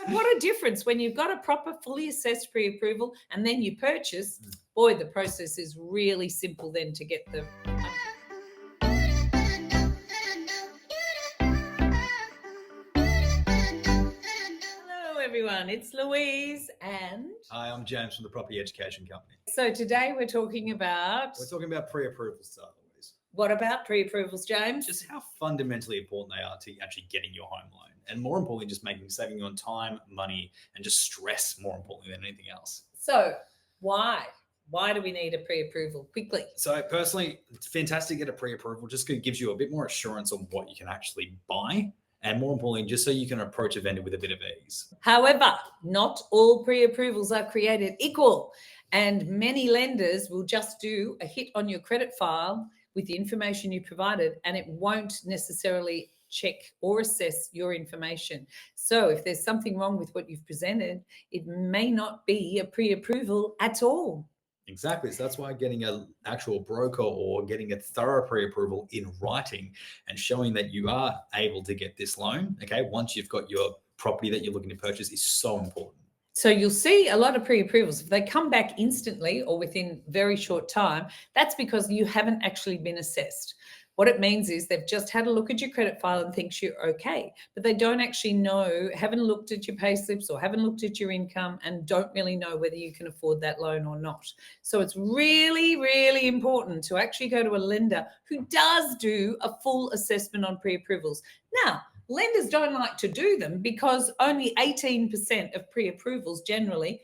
What a difference when you've got a proper, fully assessed pre-approval and then you purchase. Boy, the process is really simple then to get the... Hello, everyone. It's Louise and... Hi, I'm James from the Property Education Company. So today we're talking about... pre-approvals, Louise. What about pre-approvals, James? Just how fundamentally important they are to actually getting your home loan. And more importantly, just saving you on time, money, and just stress, more importantly than anything else. So why? Why do we need a pre-approval quickly? So personally, it's fantastic to get a pre-approval. Just gives you a bit more assurance on what you can actually buy. And more importantly, just so you can approach a vendor with a bit of ease. However, not all pre-approvals are created equal. And many lenders will just do a hit on your credit file with the information you provided, and it won't necessarily check or assess your information. So if there's something wrong with what you've presented, it may not be a pre-approval at all. Exactly. So that's why getting an actual broker or getting a thorough pre-approval in writing and showing that you are able to get this loan, okay, once you've got your property that you're looking to purchase, is so important. So you'll see a lot of pre-approvals. If they come back instantly or within very short time, that's because you haven't actually been assessed. What it means is they've just had a look at your credit file and thinks you're okay, but they don't actually know, haven't looked at your pay slips or haven't looked at your income and don't really know whether you can afford that loan or not. So it's really, really important to actually go to a lender who does do a full assessment on pre-approvals. Now, lenders don't like to do them because only 18% of pre-approvals generally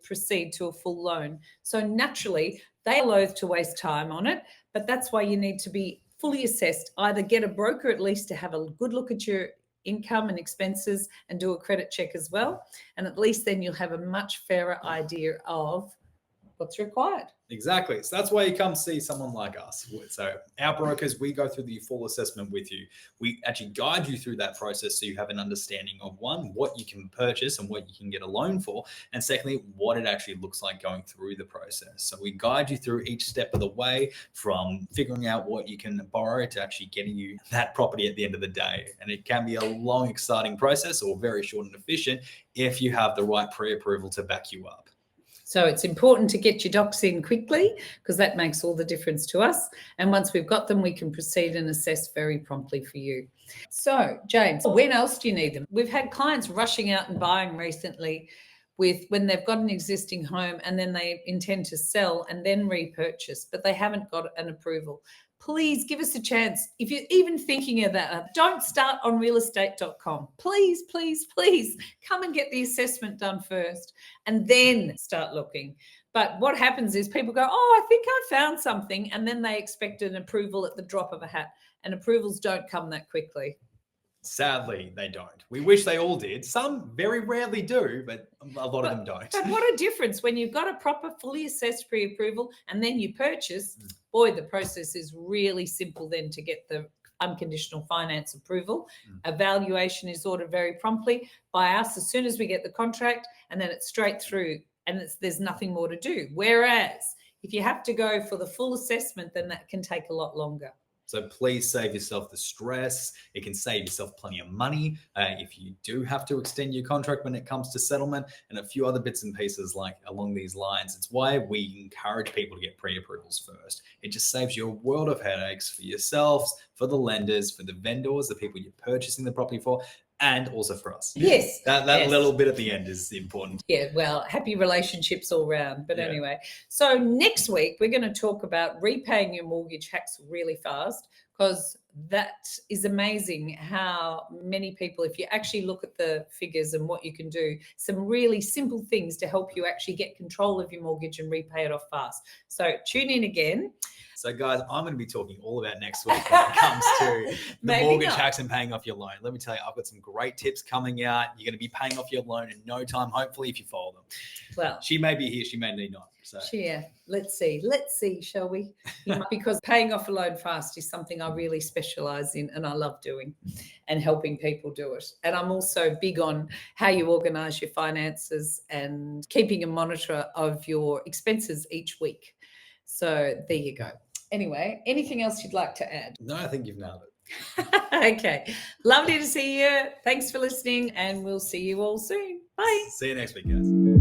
proceed to a full loan. So naturally, they are loath to waste time on it, but that's why you need to be fully assessed. Either get a broker at least to have a good look at your income and expenses and do a credit check as well. And at least then you'll have a much fairer idea of what's required. Exactly. So that's why you come see someone like us. So our brokers, we go through the full assessment with you. We actually guide you through that process so you have an understanding of, one, what you can purchase and what you can get a loan for, and secondly, what it actually looks like going through the process. So we guide you through each step of the way, from figuring out what you can borrow to actually getting you that property at the end of the day. And it can be a long, exciting process or very short and efficient if you have the right pre-approval to back you up. So it's important to get your docs in quickly because that makes all the difference to us. And once we've got them, we can proceed and assess very promptly for you. So, James, when else do you need them? We've had clients rushing out and buying recently when they've got an existing home and then they intend to sell and then repurchase, but they haven't got an approval. Please give us a chance. If you're even thinking of that, don't start on realestate.com. Please, please, please come and get the assessment done first and then start looking. But what happens is people go, oh, I think I found something. And then they expect an approval at the drop of a hat, and approvals don't come that quickly. Sadly, they don't. We wish they all did. Some very rarely do, but a lot of them don't. But what a difference when you've got a proper, fully assessed pre-approval and then you purchase. Boy, the process is really simple then to get the unconditional finance approval. Evaluation is ordered very promptly by us as soon as we get the contract, and then it's straight through and there's nothing more to do. Whereas if you have to go for the full assessment, then that can take a lot longer. So please save yourself the stress. It can save yourself plenty of money if you do have to extend your contract when it comes to settlement, and a few other bits and pieces like along these lines. It's why we encourage people to get pre-approvals first. It just saves you a world of headaches for yourselves, for the lenders, for the vendors, the people you're purchasing the property for, and also for us. Yes. That yes. little bit at the end is important. Yeah, well, happy relationships all round. But anyway, so next week we're going to talk about repaying your mortgage hacks really fast, because that is amazing how many people, if you actually look at the figures and what you can do, some really simple things to help you actually get control of your mortgage and repay it off fast. So tune in again. So guys, I'm going to be talking all about next week when it comes to the mortgage hacks and paying off your loan. Let me tell you, I've got some great tips coming out. You're going to be paying off your loan in no time, hopefully, if you follow them. Well, she may be here, she may not. So yeah, let's see, shall we? Because paying off a loan fast is something I really specialize in and I love doing and helping people do it. And I'm also big on how you organize your finances and keeping a monitor of your expenses each week. So there you go. Anyway, anything else you'd like to add? No, I think you've nailed it. Okay. Lovely to see you. Thanks for listening, and we'll see you all soon. Bye. See you next week, guys.